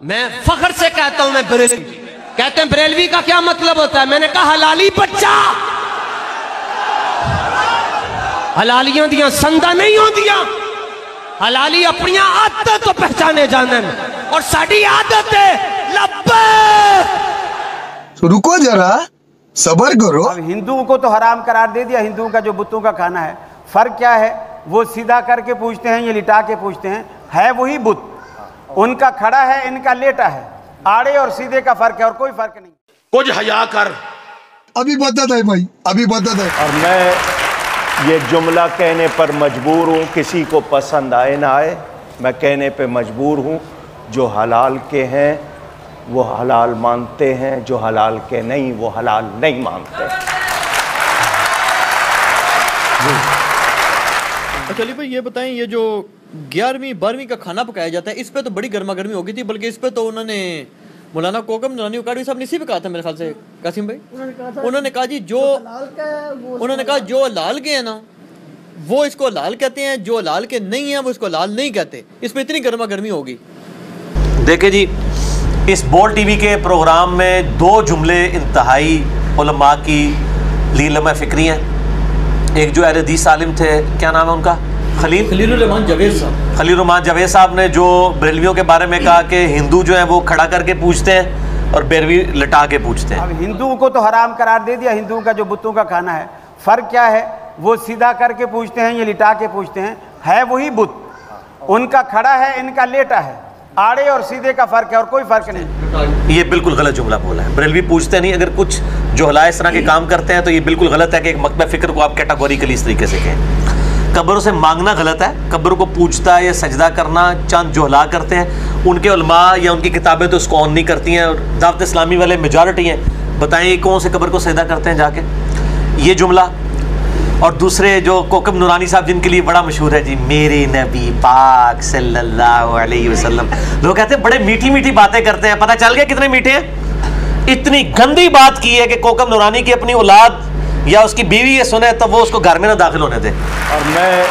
मैं फख्र से कहता हूं मैं बरेलवी। कहते हैं बरेलवी का क्या मतलब होता है? मैंने कहा हलाली बच्चा। हलालियां दियां संदा नहीं होंदियां। हलाली अपनी आदत तो पहचाने जाने और साड़ी आदत है लब्बैक। तो रुको जरा, सबर करो। अब हिंदुओं को तो हराम करार दे दिया, हिंदुओं का जो बुतों का खाना है। फर्क क्या है? वो सीधा करके पूछते हैं, ये लिटा के पूछते हैं, है वही बुत। उनका खड़ा है, इनका लेटा है। आड़े और सीधे का फर्क है और कोई फर्क नहीं। कुछ हया कर। अभी बता है भाई, अभी बता है। और मैं ये जुमला कहने पर मजबूर हूँ, किसी को पसंद आए ना आए, मैं कहने पे मजबूर हूँ। जो हलाल के हैं वो हलाल मानते हैं, जो हलाल के नहीं वो हलाल नहीं मानते। चलिए भाई ये बताएं, ये जो 11वीं 12वीं का खाना पकाया जाता है, इस पे तो बड़ी गर्मा गर्मी हो गई थी, बल्कि इस पे तो उन्होंने मौलाना कोकम नुरानी उकाड़वी साहब ने इसी पे कहा था मेरे ख्याल से, कासिम भाई। उन्होंने कहा जी जो हलाल के हैं ना वो इसको हलाल कहते हैं, जो हलाल के नहीं है वो इसको हलाल नहीं कहते। इस पे इतनी गर्मा गर्मी होगी। देखे जी, इस बोल टीवी के प्रोग्राम में दो जुमले इंतहाई उलमा की लीलमा फिक्री हैं। एक जो हदीस आलिम थे, क्या नाम है उनका, खलीलुर्रहमान जावेद साहब। खलीलुर्रहमान जावेद साहब ने जो बरेलवियों के बारे में कहा कि हिंदू जो है वो खड़ा करके पूछते हैं और बेरवी लटा के पूछते हैं। अब हिंदुओं को तो हराम करार दे दिया, हिंदुओं का जो बुतों का खाना है। फर्क क्या है? वो सीधा करके पूछते हैं, ये लिटा के पूछते हैं, है वही बुत। उनका खड़ा है, इनका लेटा है। आड़े और सीधे का फर्क है और कोई फर्क नहीं। ये बिल्कुल गलत जुमला बोला है। बरेलवी पूछते नहीं, अगर कुछ जो हला इस तरह के काम करते हैं तो ये बिल्कुल गलत है कि एक मकतब फिक्र को आप कैटेगोरिकली इस तरीके से कहें। कब्रों से मांगना गलत है। कब्र को पूछता है या सजदा करना चंद जो हला करते हैं, उनके उलमा या उनकी किताबें तो उसको ऑन नहीं करती हैं। और दावत इस्लामी वाले मेजॉरिटी हैं, बताएं कौन से कब्र को सजदा करते हैं जाके, ये जुमला। और दूसरे जो कोकम नुरानी साहब जिनके लिए बड़ा मशहूर है जी, मेरे नबी पाक सल्लल्लाहु अलैहि वसल्लम। लोग कहते हैं बड़े मीठी मीठी बातें करते हैं, पता चल गया कितने मीठे हैं। इतनी गंदी बात की है कि कोकम नुरानी की अपनी औलाद या उसकी बीवी ये सुने तब वो उसको घर में ना दाखिल होने दे। और मैं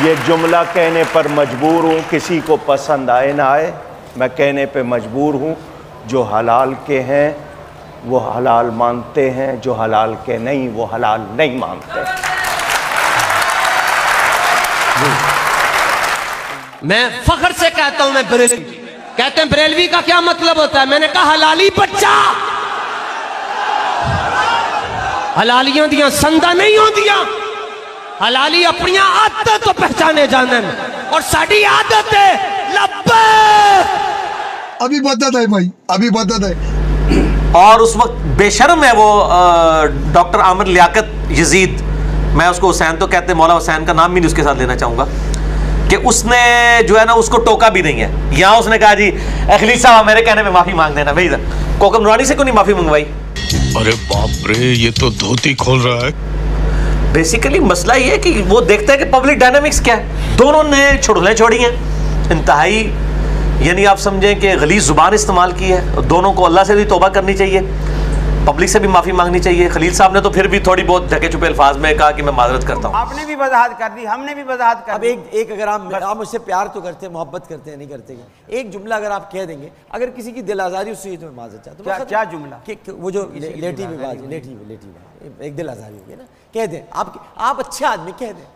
ये जुमला कहने पर मजबूर हूँ, किसी को पसंद आए ना आए, मैं कहने पे मजबूर हूँ। जो हलाल के हैं वो हलाल मानते हैं, जो हलाल के नहीं वो हलाल नहीं मानते। मैं फख्र से कहता हूं मैं बरेलवी। कहते हैं बरेलवी का क्या मतलब होता है? मैंने कहा हलाली बच्चा। हलालियां दियां संदा नहीं होंदियां। हलाली अपनी आदत तो पहचाने जाने और साड़ी आदत है लब्बैक। अभी बता है भाई, अभी बता है। और उस वक्त बेशर्म है वो डॉक्टर आमिर लियाकत यजीद, मैं उसको हुसैन तो कहते हैं, मौला हुसैन का नाम भी नहीं उसके साथ लेना चाहूँगा, कि उसने जो है ना उसको टोका भी नहीं है। यहाँ उसने कहा जी खलील साहब मेरे कहने में माफ़ी मांग देना। भाई कोकम नुरानी से क्यों नहीं माफ़ी मंगवाई? अरे बाप रे, ये तो धोती खोल रहा है। बेसिकली मसला ये है कि वो देखता है कि पब्लिक डायनामिक्स क्या है। दोनों ने छुड़लें छोड़ी हैं, इंतहाई यानी आप समझें कि गलीज़ ज़ुबान इस्तेमाल की है। दोनों को अल्लाह से भी तौबा करनी चाहिए, पब्लिक से भी माफ़ी मांगनी चाहिए। खलील साहब ने तो फिर भी थोड़ी बहुत ढके छुपे अल्फाज में कहा कि मैं माजरत करता हूँ। आपने भी वजाहत कर दी, हमने भी वजाहत कर दी। अब एक अगर आप मुझसे प्यार तो करते हैं, मोहब्बत करते हैं, नहीं करते हैं, एक जुमला अगर आप कह देंगे, अगर किसी की दिल आज़ारी उससे तो मैं माजरत चाहता हूँ। क्या जुमला? वो जो लेटी हुई बात, एक दिल आज़ारी होगी ना, कह दें आप अच्छे आदमी, कह दें।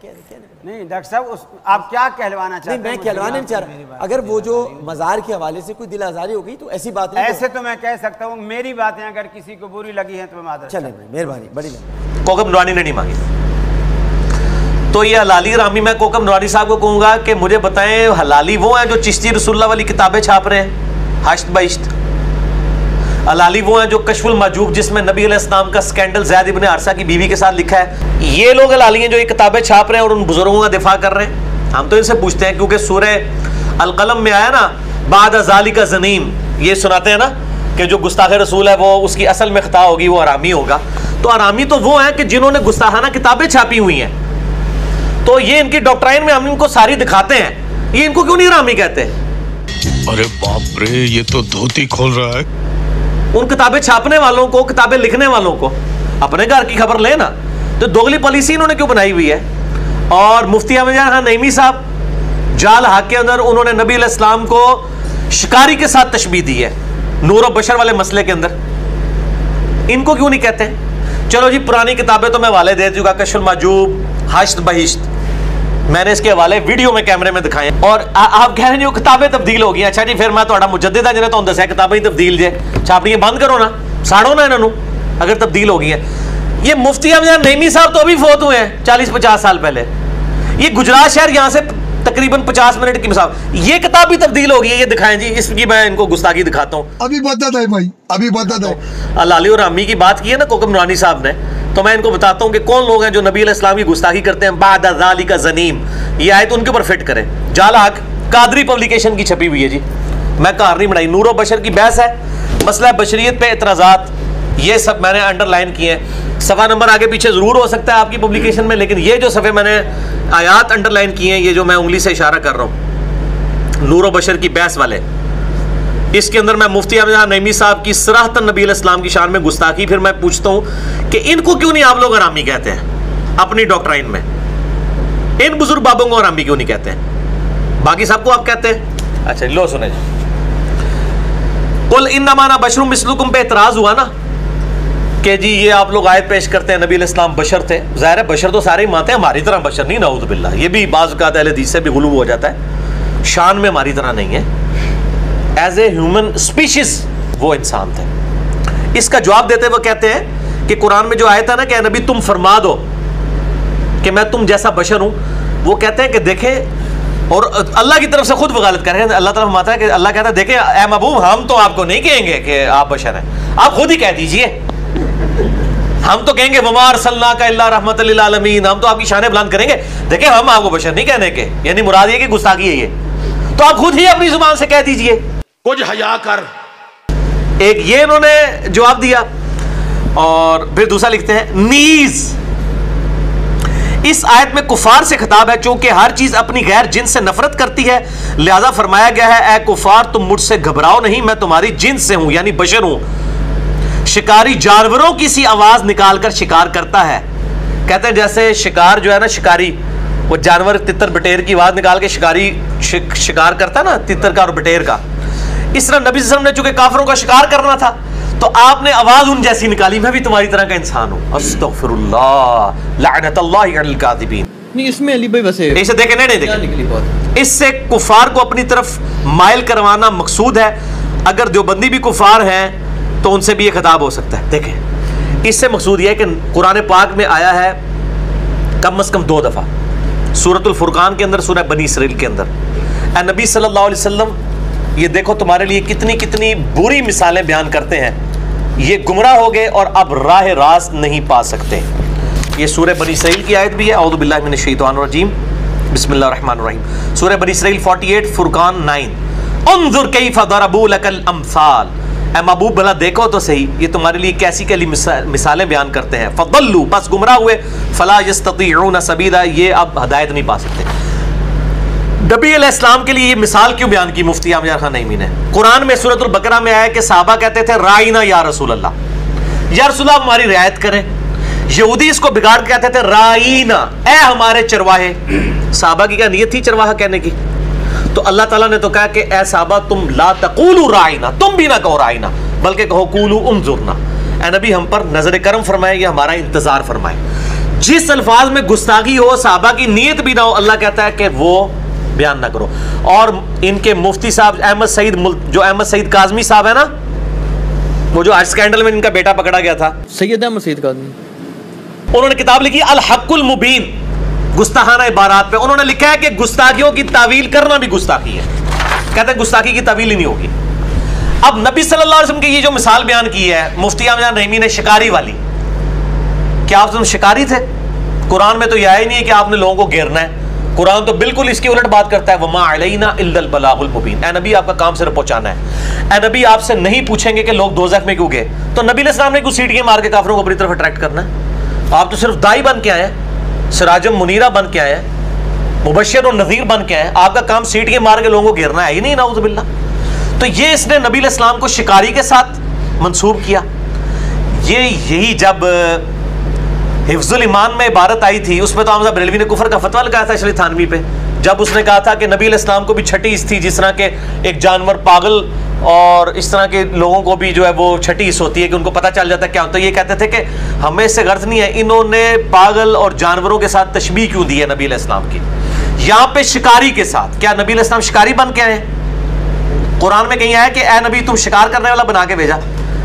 नहीं डॉक्टर साहब, आप क्या कहलवाना चाहते हैं? नहीं, मैं कहलवाना नहीं चाह रहा। अगर वो जो मज़ार के हवाले से कोई दिल आज़ारी हो गई तो ऐसी बात नहीं। ऐसे तो मैं कह सकता हूँ, मेरी बातें अगर किसी को बुरी लगी है तो मैं माजरत। चलें, मेहरबानी, बड़ी कोकम नुरानी ने नहीं मांगी तो ये हलाली रामी। मैं कोकम नुरानी साहब को कहूँगा कि मुझे बताएं, हलाली वो हैं जो चिश्ती रसूलुल्लाह वाली किताबें छाप रहे हैं, हश्त बहिश्त। हलाली वो हैं जो कश्फुल माजूब, जिसमें नबी अलैहिस्सलाम का स्कैंडल ज़ैद इब्न हारिसा की बीवी के साथ लिखा है। ये लोग हलाली हैं जो ये किताबें छाप रहे हैं और उन बुजुर्गों का दिफा कर रहे हैं। हम तो इनसे पूछते हैं, क्योंकि सूरह अल कलम में आया ना, बाद ज़ालिका ज़नीम, ये सुनाते हैं ना कि जो गुस्ताख रसूल है वो उसकी असल में खता होगी, वो हरामी होगा। तो हरामी तो वो हैं कि जिन्होंने गुस्ताखाना किताबें छापी हुई हैं। तो ये इनकी डॉक्ट्राइन में हम इनको सारी दिखाते हैं, ये इनको क्यों नहीं हरामी कहते? अरे बाप रे, ये तो धोती खोल रहा है। उन किताबें छापने वालों को, किताबें लिखने वालों को अपने घर की खबर लेना। तो दोगली पॉलिसी इन्होंने क्यों बनाई हुई है? और मुफ्ती अहमद खान नईमी साहब जाल हाक के अंदर उन्होंने नबी अलैहिस्सलाम को शिकारी के साथ तशबीह दी है नूर और बशर वाले मसले के अंदर, इनको क्यों नहीं कहते हैं? चलो जी, पुरानी किताबें तो मैं हवाले दे चुका, कश्फुल माजूब, हश्त बहिश्त, मैंने इसके हवाले वीडियो में कैमरे में दिखाए। और आप कह रहे हो किताबें तब्दील हो गई। अच्छा जी, फिर मैं थोड़ा मुजद्दिद है जिन्हें तो दस किताबें ही तब्दील जे छापनी बंद करो ना, साड़ो ना इन्होंने अगर तब्दील हो गई है। ये मुफ्ती अहमद नईमी साहब तो अभी फोत हुए हैं 40-50 साल पहले। ये गुजरात शहर यहाँ से तकरीबन 50 मिनट की मिसाल, ये किताब भी तब्दील हो गई है। ये दिखाएं जी, इसकी मैं इनको गुस्ताखी दिखाता हूँ। अभी बताता है भाई, अभी बताता है। लाली और रामी की बात की है ना कोकम नूरानी साहब ने, तो मैं इनको बताता हूँ कि कौन लोग हैं जो नबी अलैहिस्सलाम की गुस्ताखी करते हैं। बाद ज़ालिका ज़नीम, ये आयत उनके ऊपर फिट करें। जालाक कादरी पब्लिकेशन की छपी हुई है जी, मैं कार नहीं बनाई। नूर बशर की बहस है, मसला बशरियत पे एतराज़ात, ये सब मैंने अंडरलाइन किए हैं। सफ़ा नंबर आगे पीछे ज़रूर हो सकता है आपकी पब्लिकेशन में, लेकिन ये जो सफ़े मैंने आयात अंडरलाइन किए हैं, ये जो मैं उंगली से इशारा कर रहा हूँ नूर बशर की बहस वाले, इसके अंदर मैं मुफ्ती अहमद नईमी साहब की सराहतन नबी अलैहिस्सलाम की शान में गुस्ताखी, फिर मैं पूछता हूँ कि इनको क्यों नहीं आप लोग हरामी कहते हैं अपनी डॉक्ट्राइन में? इन बुजुर्ग बाबों को हरामी क्यों नहीं कहते हैं? बाकी सबको आप कहते हैं। अच्छा लो सुने जी, कुल इन्नमा अना बशरुम मिस्लुकुम पे एतराज हुआ ना कि जी ये आप लोग आयत पेश करते हैं नबी अलैहिस्सलाम बशर थे। ज़ाहिर है बशर तो सारे ही मानते हैं, हमारी तरह बशर नहीं, नाऊज़ बिल्लाह। ये भी बाज़ औक़ात अहले हदीस से भी गुलू हो जाता है, शान में हमारी तरह नहीं है। एज ए ह्यूमन स्पीशीज वो इंसान थे। इसका जवाब देते हुए कहते हैं कि कुरान में जो आयत है ना कि नबी तुम फरमा दो कि मैं तुम जैसा बशर हूँ, वो कहते हैं कि देखें, और अल्लाह की तरफ से खुद वकालत कर रहे हैं। अल्लाह तरफ माता है कि अल्लाह कहता है देखें ए महबूब, हम तो आपको नहीं कहेंगे कि आप बशर हैं, आप खुद ही कह दीजिए। हम तो कहेंगे वमा अरसलनाका इल्ला रहमतल लिल आलमीन, हम तो आपकी शान बुलंद करेंगे। देखें हम आपको बशर नहीं कहने के, यानी मुराद ये कि गुस्ताखी है ये, तो आप खुद ही अपनी जुबान से कह दीजिए कुछ हया कर। एक ये इन्होंने जवाब दिया। और फिर दूसरा लिखते हैं नीज, इस आयत में कुफार से खिताब है, चूंकि हर चीज अपनी गैर जिन्स से नफरत करती है, लिहाजा फरमाया गया है ए कुफार तुम मुझसे घबराओ नहीं, मैं तुम्हारी जिन्स से हूं, यानी बशर हूं। शिकारी जानवरों की सी आवाज निकालकर शिकार करता है। कहते हैं जैसे शिकार जो है ना, शिकारी वो जानवर तितर बटेर की आवाज निकाल के शिकारी शिकार करता है ना, तितर का और बटेर का। इस तरह नबी सल्लल्लाहु अलैहि वसल्लम ने चूंकि काफिरों का शिकार करना था, तो आपने आवाज उन जैसी निकाली, मैं भी तुम्हारी तरह का इंसान हूं। अस्तगफिरुल्लाह लअनतुल्लाहि अलल काज़िबीन। नहीं इसमें अली भाई वैसे इसे देखे नहीं देखे, इससे कुफार को अपनी तरफ माइल करवाना मकसूद है। अगर देवबंदी भी कुफार हैं तो उनसे भी ये खिताब हो सकता है। देखें इससे मकसूद यह है कि कुरान पाक में आया है कम से कम 2 दफा, सूरतुल फुरकान के अंदर, सूरह बनी इसराइल के अंदर। नबी सल्लल्लाहु अलैहि वसल्लम ये देखो तुम्हारे लिए कितनी कितनी बुरी मिसालें बयान करते हैं, ये गुमराह हो गए और अब राह रास्त नहीं पा सकते। ये सूरह बनी इसराइल की आयत भी है, औज़ु बिल्लाहि मिनश शैतानिर रजीम, बिस्मिल्लाहिर रहमानिर रहीम। सूरह बनी इसराइल 48, फुरकान 9। उन्जुर कैफ़ दरबू लकल अमसाल, ए महबूब भला देखो तो सही ये तुम्हारे लिए कैसी कैसी मिसालें बयान करते हैं। फदल्लू, बस गुमराह हुए। फला यस्ततीऊन सबीला, ये अब हिदायत नहीं पा सकते। नबी अलैहिस्सलाम के लिए ये मिसाल क्यों बयान की मुफ्ती अहमद खान नईमी ने? कुरान में सूरतुल बकरा में आया कि सहाबा कहते थे राइना या रसूल अल्लाह, या रसूल अल्लाह हमारी रियायत करें। यहूदी इसको बिगाड़ के कहते थे राइना, ए हमारे चरवाहे। सहाबा की क्या नीयत थी चरवाहा कहने की? तो अल्लाह ताला ने तो कहा कि ए सहाबा तुम ला तकूलू राइना, तुम भी ना कहो राइना, बल्कि कहो कूलू उन्जुरना। ए नबी हम पर नजर करम फरमाए या हमारा इंतजार फरमाए। जिस अल्फाज में गुस्ताखी हो, सहाबा की नीयत भी ना हो, अल्लाह कहता है कि वो बयान ना करो। और इनके मुफ्ती साहब अहमद सईद काज़मी साहब है ना, वो जो आज स्कैंडल में इनका बेटा पकड़ा गया था, सैयद अहमद सईद काज़मी, उन्होंने किताब लिखी अल हक़्क़ुल मुबीन, गुस्ताखाना इबारात पे। उन्होंने लिखा है कि गुस्ताखियों की तावील करना भी गुस्ताखी है। कहते हैं गुस्ताखी की तावील ही नहीं होगी। अब नबी सल्लल्लाहु अलैहि वसल्लम की ये जो मिसाल बयान की है मुफ्ती अहमद नईमी ने शिकारी वाली, क्या आप शिकारी थे? कुरान में तो यह ही नहीं है कि आपने लोगों को घेरना है। कुरान तो बिल्कुल इसकी उलट बात करता है, वमा अलैना इल्लल बलागुल मुबीन। ए नबी आपका काम सिर्फ पहुंचाना है। ए नबी आपसे नहीं पूछेंगे कि लोग दोज़ख में क्यों गए, तो नबी अलैहिस्सलाम ने कुछ सीटियां मार के काफिरों को अपनी तरफ अट्रैक्ट करना है। आप तो सिर्फ दाई बन के आए हैं, सिराजुम मुनीरा बन के आए हैं, मुबश्शिर और नज़ीर बन के आए हैं। आपका काम सीटियां मार के लोगों को घेरना है ही नहीं, नाउज़ु बिल्लाह। तो ये इसने नबी अलैहिस्सलाम को शिकारी के साथ मंसूब किया। यही जब हिफ्जुल ईमान में इबारत आई थी, उसमें तो आमजा बरेलवी ने कुफर का फतवा लगाया था अशरफ थानवी पे जब उसने कहा था कि नबी अलैहिस्सलाम को भी छठी हिस्स थी, जिस तरह के एक जानवर पागल और इस तरह के लोगों को भी जो है वो छठी हिस्स होती है कि उनको पता चल जाता है क्या होता है। ये कहते थे कि हमें इससे गर्ज नहीं है, इन्होंने पागल और जानवरों के साथ तशबीह क्यों दी है नबी अलैहिस्सलाम की। यहाँ पे शिकारी के साथ, क्या नबी अलैहिस्सलाम शिकारी बन के आए? कुरान में कहीं आया कि ए नबी तुम शिकार करने वाला बना के भेजा?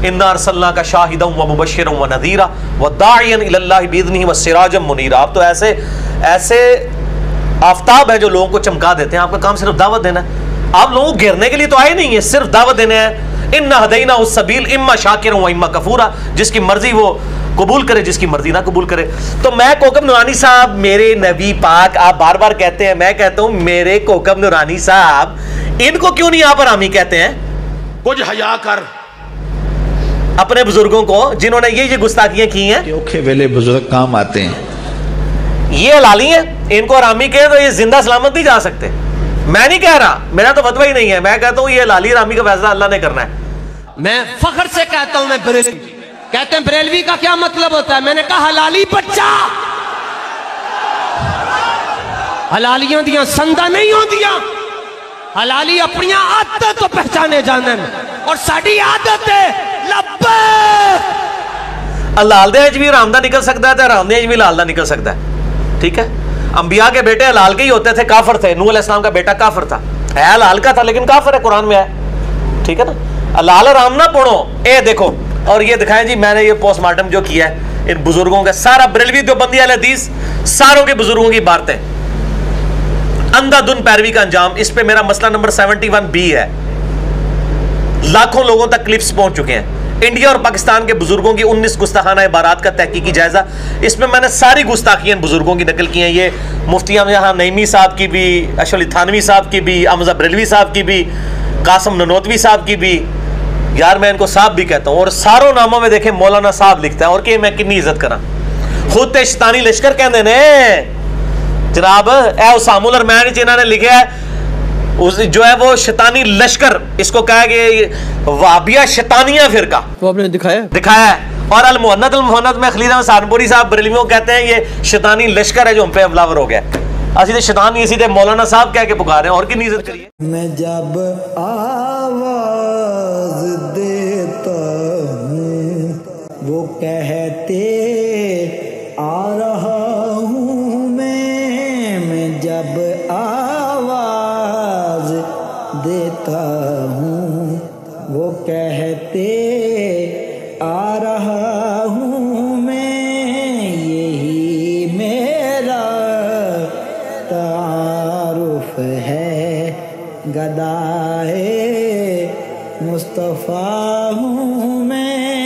इन्ना अरसलना का शाहिदन व मुबश्शिरन व नज़ीरा व दाइयन इलल्लाहि बिइज़निही व सिराजम मुनीरा। आप तो ऐसे ऐसे आफ्ताब है जो लोगों को चमका देते हैं। आपका काम सिर्फ दावत देना है। आप लोगों को घेरने के लिए तो आए नहीं है, सिर्फ दावत देने हैं। इन्ना हदैना उस सबील इम्मा शाकिरन व इम्मा कफूरा, जिसकी मर्जी वो कबूल करे, जिसकी मर्जी ना कबूल करे। तो मैं कोकब नूरानी साहब, मेरे नबी पाक, आप बार बार कहते हैं, मैं कहता हूं मेरे कोकब नूरानी साहब, इनको क्यों नहीं आप हरामी कहते हैं? कुछ हया कर अपने बुजुर्गों को जिन्होंने ये गुस्ताखियां की हैं। औखे वेले बुजुर्ग काम आते हैं, ये हलाली है, इनको हरामी कहे तो ये जिंदा सलामत नहीं जा सकते। मैं नहीं कह रहा, मेरा तो फतवा ही नहीं है, मैं कहता हूं ये हलाली हरामी का फैसला अल्लाह ने करना है। मैं फख्र से कहता हूं मैं बरेलवी। कहते हैं बरेलवी का क्या मतलब होता है? मैंने कहा हलाली बच्चा, हलालियां दियां संदा नहीं होंदियां। हलाली अपनी आदत तो पहचाने जानन और साड़ी आदत है लब्बे। हलाल दे भी हराम दा निकल सकता है, हराम दे भी हलाल दा निकल सकता है। ठीक है, अंबिया के बेटे हलाल के ही होते थे, काफिर थे। नूह अलैहिस्सलाम का बेटा काफिर था, है हलाल का था लेकिन काफिर है, कुरान में है। ठीक है ना, हलाल हराम ना पढ़ो। ए देखो, और ये दिखाएं जी, मैंने ये पोस्टमार्टम जो किया है इन बुजुर्गों का, सारा बरेलवी देवबंदी अहले हदीस, सारों के बुजुर्गों की बातें, अंधाधुन पैरवी का अंजाम। इस पे मेरा मसला नंबर 71B है। लाखों लोगों तक क्लिप्स पहुंच चुके हैं। इंडिया और पाकिस्तान के बुजुर्गों की 19 गुस्ताखाना इबारात का तहकीकी जायजा। इसमें मैंने सारी गुस्ताखियां बुजुर्गों की नकल की हैं। ये मुफ्ती यहाँ नईमी साहब की भी, अशरफ थानवी साहब की भी, अमजा बरेलवी साहब की भी, कासम ननोतवी साहब की भी। यार मैं इनको साहब भी कहता हूँ। और सारों नामों में देखें मौलाना साहब लिखता है, और कि मैं कितनी इज्जत करा। खुद ते शैतानी लश्कर कहते ने जनाब, ए उसामुल अरमैन इन्होंने लिखा है उस जो है वो शैतानी लश्कर, इसको कहा कि वाबिया शैतानिया फिरका, वो आपने दिखाया है। और अल मुहन्नद में खलील अहमद सहारनपुरी साहब बरेलवियों कहते हैं ये शैतानी लश्कर है जो हम पे हमलावर हो गया। असि तो शैतान नहीं, सीधे मौलाना साहब कह के पुकारे हैं, और कितनी इज्जत करिए। मैं जब आवाज देता हूँ वो कहते आ रहा हूँ मैं जब आवाज देता हूँ वो कहते आ रहा हूँ मैं, यही मेरा तारुफ है, गदाए मुस्तफ़ा हूँ मैं।